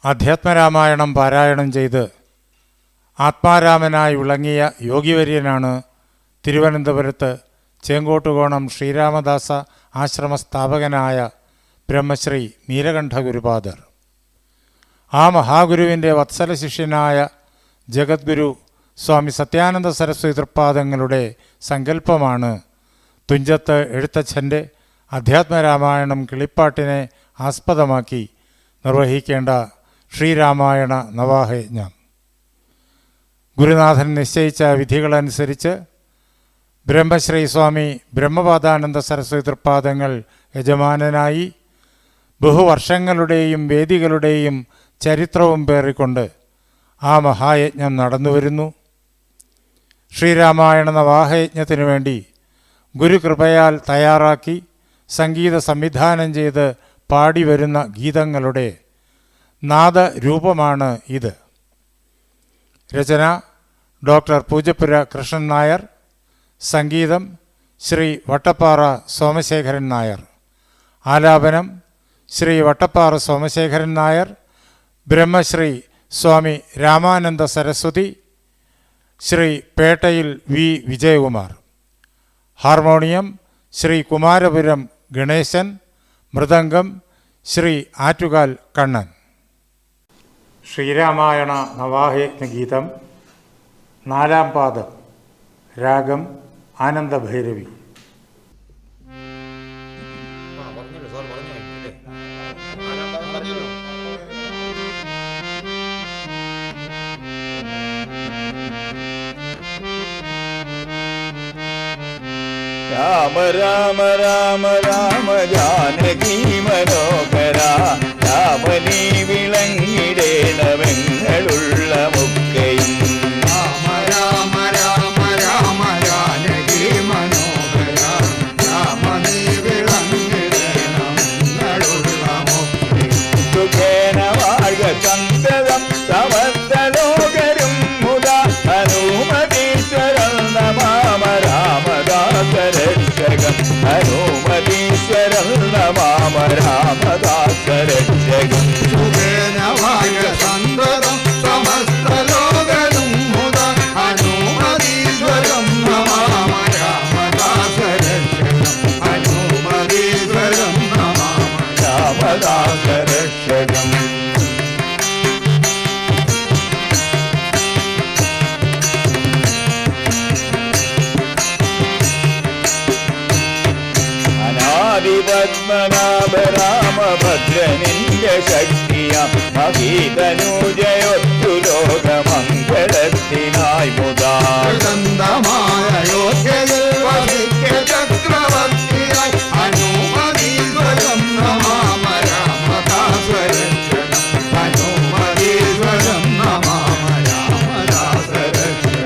അധ്യാത്മരാമായണം പാരായണം ചെയ്ത് ആത്മാരാമനായി വിളങ്ങിയ യോഗിവര്യനാണ് തിരുവനന്തപുരത്ത് ചേങ്കോട്ടുകോണം ശ്രീരാമദാസ ആശ്രമ സ്ഥാപകനായ ബ്രഹ്മശ്രീ നീലകണ്ഠ ഗുരുപാദർ. ആ മഹാഗുരുവിൻ്റെ വത്സല ശിഷ്യനായ ജഗദ്ഗുരു സ്വാമി സത്യാനന്ദ സരസ്വതി തൃപ്പാദങ്ങളുടെ സങ്കല്പമാണ് തുഞ്ചത്ത് എഴുത്തച്ഛൻ്റെ അധ്യാത്മരാമായണം കിളിപ്പാട്ടിനെ ആസ്പദമാക്കി നിർവഹിക്കേണ്ട ശ്രീരാമായണ നവാഹയജ്ഞം. ഗുരുനാഥൻ നിശ്ചയിച്ച വിധികളനുസരിച്ച് ബ്രഹ്മശ്രീ സ്വാമി ബ്രഹ്മപാദാനന്ദ സരസ്വതി തൃപ്പാദങ്ങൾ യജമാനനായി ബഹുവർഷങ്ങളുടെയും വേദികളുടെയും ചരിത്രവും പേറിക്കൊണ്ട് ആ മഹായജ്ഞം നടന്നുവരുന്നു. ശ്രീരാമായണ നവാഹയജ്ഞത്തിനു വേണ്ടി ഗുരുകൃപയാൽ തയ്യാറാക്കി സംഗീത സംവിധാനം ചെയ്ത് പാടിവരുന്ന ഗീതങ്ങളുടെ നാദരൂപമാണ് ഇത്. രചന ഡോക്ടർ പൂജപ്പുര കൃഷ്ണൻ നായർ. സംഗീതം ശ്രീ വട്ടപ്പാറ സോമശേഖരൻ നായർ. ആലാപനം ശ്രീ വട്ടപ്പാറ സോമശേഖരൻ നായർ, ബ്രഹ്മശ്രീ സ്വാമി രാമാനന്ദ സരസ്വതി, ശ്രീ പേട്ടയിൽ വി വിജയകുമാർ. ഹാർമോണിയം ശ്രീ കുമാരപുരം ഗണേശൻ. മൃദംഗം ശ്രീ ആറ്റുകാൽ കണ്ണൻ. ശ്രീരാമായണ നവാഹയജ്ഞ ഗീതം, 4-ാം പാദം, രാഗം ആനന്ദഭൈരവി. രാമ രാമ രാമ രാമ ജാനകി മനോഹര, രാമനീ വിളങ്ങിടേണമെങ്ങളുള്ള മുക്കയും. രാമ രാമ രാമ രാമ ജാനകി മനോഹര, രാമനീ വിളങ്ങിടേണമെങ്ങളുള്ള മുക്കയും. സുഖേന വാഴ്ക സന്തതം സമസ്തലോകരും മുതാ, ഹനുമതീശ്വരം നമാമ രാമദാസരക്ഷകം. ഹനുമതീശ്വരം നമാമ രാമദാസരക്ഷകം. സുഖേന വാഴ്ക സന്തതം സമസ്തലോകരും മുതാ, ഹനുമതീശ്വരം നമാമ രാമദാസരക്ഷകം. ഹനുമതീശ്വരം നമാമ രാമദാസരക്ഷകം. പത്മനാഭ രാമഭദ്രനിന്റെ ശക്തിയ മഹീതനൂജയൊത്തു ലോകമംഗളത്തിനായി മുതാ. ചക്രവർത്തിയായി ഹനുമതീശ്വരം നമാമ രാമദാസരക്ഷകം. ഹനുമതീശ്വരം നമാമ രാമദാസരക്ഷകം.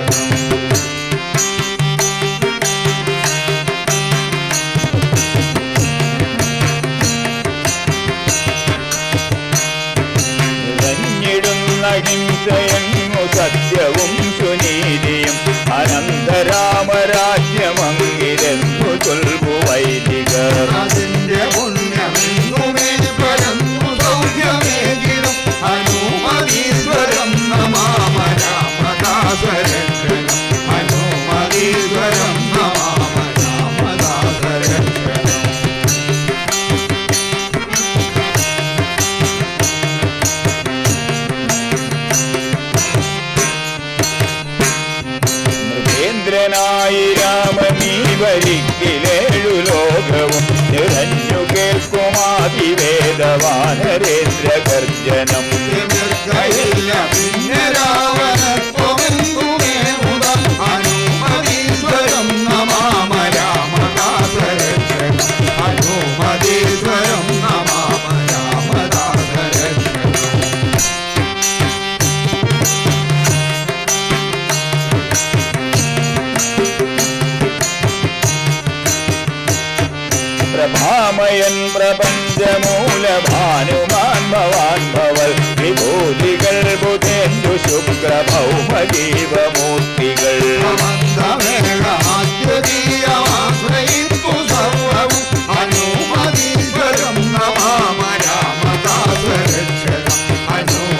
അഹിംസയെങ്ങു സത്യവും സുനീതിയും അനന്തരാമരാജ്യമങ്ങിരെന്നു ചൊൽവു വൈദികർ. അതിന്റെ പുണ്യമെങ്ങുമേ പരന്നു സൗഖ്യമേകിലും ഹനുമതീശ്വരം നമാമ രാമദാസരക്ഷകം. ഹനുമതീശ്വരം നമാമ രാമദാസരക്ഷകം. മൃഗേന്ദ്രനായി രാമനീ വരിക്കിലേഴു ലോകവും നിറഞ്ഞു കേൾക്കുമാതിവേദവാനരേന്ദ്ര ഗർജനം. എതിർക്കയില്ല പിന്നെ രാവണത്വമെങ്ങുമേ മുത, ഹനുമതീശ്വരം നമാമ രാമദാസരക്ഷകം. ഹനുമതീശ്വരം നമാമ രാമദാസരക്ഷകം. പ്രഭാമയൻ പ്രപഞ്ചമൂലഭാനുമാൻ ഭവാൻ ഭവൽ വിഭൂതികൾ ബുധേന്ദു ശുക്ര ഭൗമജീവമൂർത്തികൾ. മന്ദമേഘമാദ്യതീയമാശ്രയിപ്പു സർവവും ഹനുമതീശ്വരം നമാമ രാമദാസരക്ഷകം. ഹനുമ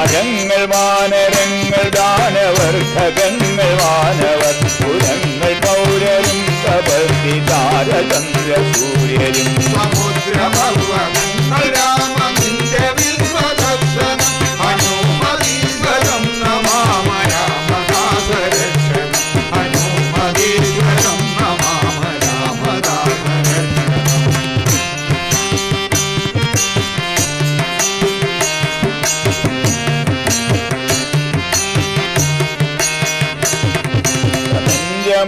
മരങ്ങൾ വാനരങ്ങൾ ദാനവർ ഖഗങ്ങൾ വാനവർ പുരങ്ങൾ പൗരരും തപസ്തി താരചന്ദ്ര സൂര്യരും സമുദ്രപർവ്വതങ്ങൾ രാമനിന്റെ വിശ്വദർശനം ഹനുമതീശ്വരം നമാമ രാമദാസരക്ഷണം ഹനുമതീശ്വരം നമാമ രാമദാസരക്ഷണം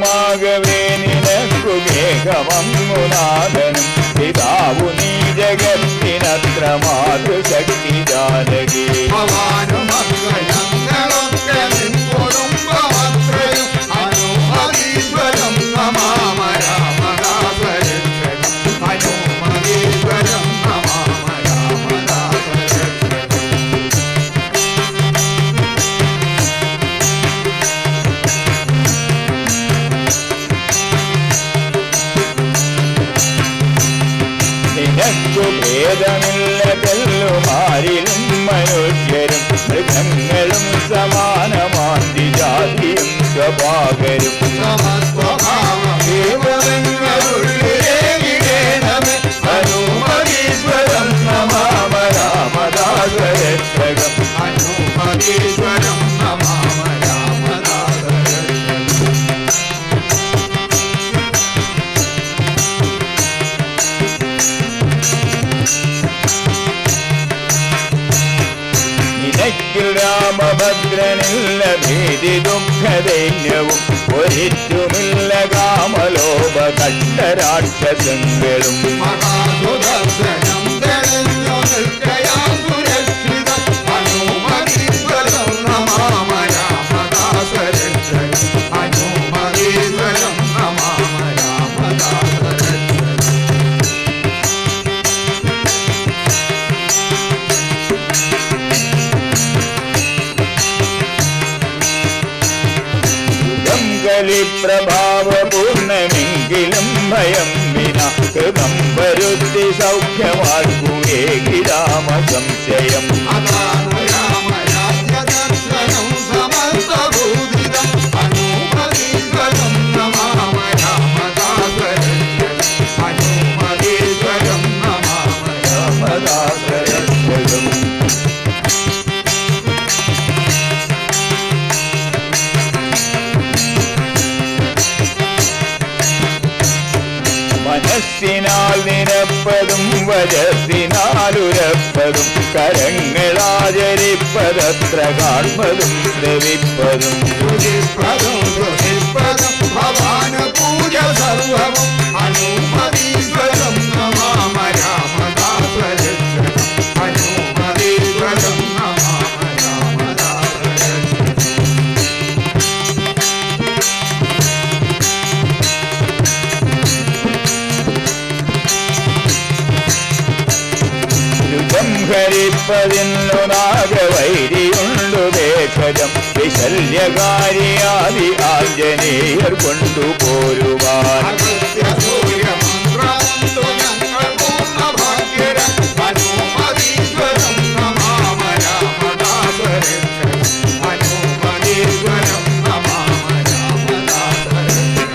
മാകവേ നിനക്കു മേഘമങ്ങുനാഥനും പിതാവു നീ ജഗത്തിനത്ര മാതൃശക്തി ജാനകി ഭവാനുമക്കളൊക്കെ നിൻ കുടുംബമത്രയും ഹനുമതീശ്വരം നമാമ രാമദാസരക്ഷണം ഹനുമതീശ്വരം നമാമ രാമദാസരക്ഷണം നിനക്കു ഭേദമില്ല തെല്ലുമാരിലും മനുഷ്യരും മൃഗങ്ങളും സമാനമാന്തി ജാതിയും സ്വഭാകരും ഹനുമതീശ്വരം നമാമ രാമദാസരക്ഷകം ഹനുമതീശ്വരം നമാമ രാമദാസരക്ഷകം നിനക്കിൽ രാമഭദ്രനില്ല ഭീതി ദുഃഖദൈന്യവും ഒരിറ്റുമില്ല കാമലോഭ കട്ടരാക്ഷസങ്ങളും മഹാസുദർശനം തെളിഞ്ഞു നിൽക്കയാ സുരക്ഷിതം ഹനുമതീശ്വരം നമാമ രാമദാസരക്ഷകം ഹനുമതീശ്വരം നമാമ രാമദാസരക്ഷകം കലിപ്രഭാവ പൂർണ്ണമെങ്കിലും ഭയം വിന കൃതം വരുത്തി സൗഖ്യമാർഗുവേകി രാമ സംശയം അതാണു രാമരാജ്യദർശനം സമസ്തഭൂതിതം ഹനുമതീശ്വരം നമാമ രാമദാസരക്ഷണം ഹനുമതീശ്വരം നമാമ രാമദാസരക്ഷകം മനസ്സിനാൽ നിരപ്പതും വജസ്സിനാലുരപ്പതും കരങ്ങളാചരിപ്പതത്ര കാൺപതും ശ്രവിപ്പതും ശുചിപ്രദം ശുചിപ്രദം ഭവാന് പൂജ സർവവും ഹനുമതീശ്വരം നമാമ രാമദാസരക്ഷണം ഹനുമതീശ്വരം നമാമ രാമദാസരക്ഷണം ഹരിപ്പതിന്നു നാഗവൈരിയുണ്ടു ദേശജം വിശല്യകാരിയാദി ആഞ്ജനേയർ കൊണ്ടുപോരുവാൻ അഗസ്ത്യസൂര്യമന്ത്രമുണ്ടു ഞങ്ങൾ പൂർണ്ണഭാഗ്യരം ഹനുമതീശ്വരം നമാമ രാമദാസരക്ഷണം ഹനുമതീശ്വരം നമാമ രാമദാസരക്ഷണം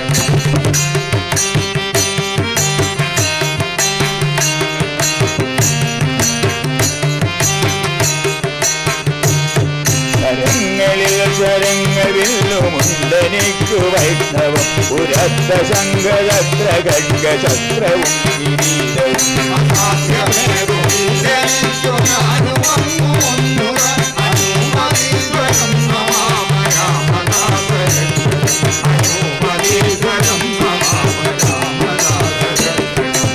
കരങ്ങളിൽ ശരങ്ങളിലുമുണ്ടെനിക്കു വൈഷ്ണവം പുരത്ത ശങ്കരത്ര ഖഡ്ഗശസ്ത്രവും കിരീടവും അസാധ്യമേതു ജനിച്ചു ഞാനും അങ്ങു മുന്നുറ ഹനുമതീശ്വരം നമാമ രാമദാസരക്ഷണം ഹനുമതീശ്വരം നമാമ രാമദാസരക്ഷണം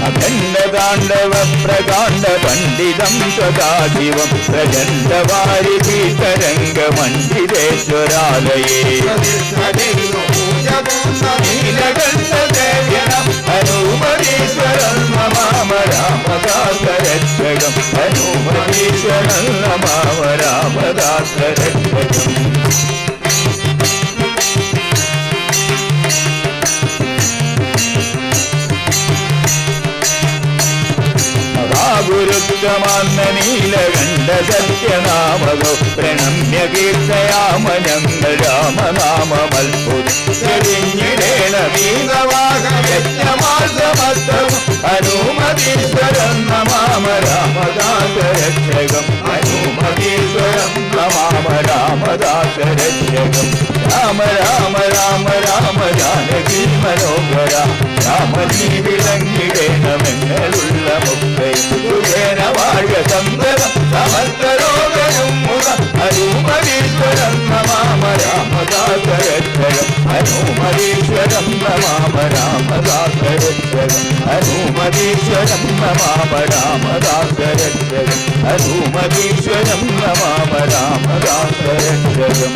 അഖണ്ഡതാണ്ഡവ പ്രകാണ്ഡ പണ്ഡിതം സദാശിവം പ്രചണ്ഡവാരി തരംഗമണ്ഡിതേശ്വരാലയേ നീലകണ്ഠദേവ്യനം ഹനുമതീശ്വരം നമാമ രാമദാസരക്ഷകം ഹനുമതീശ്വരം നമാമ രാമദാസരക്ഷകം ലോകമാന്ന നീലകണ്ഠ സത്യനാമകോ പ്രണമ്യ കീർത്തയാമ ഞങ്ങൾ രാമനാമമത്ഭുതം ഹനുമതീശ്വരം നമാമ രാമദാസരക്ഷകം ഹനുമതീശ്വരം നമാമ രാമദാസരക്ഷകം രാമ രാമ രാമ രാമ ജാനകി മനോഹര രാമനീ വിളങ്ങിടേണമെങ്ങളുള്ള മുഖേന വാഴ സന്തതം സമസ്തരോഗനും മുഖ ഹനുമതീശ്വരം നമാമ രാമദാസരക്ഷകം ഹനുമതീശ്വരം നമാമ രാമദാസരക്ഷകം ഹനുമതീശ്വരം നമാമ രാമദാസരക്ഷകം ഹനുമതീശ്വരം നമാമ രാമദാസരക്ഷകം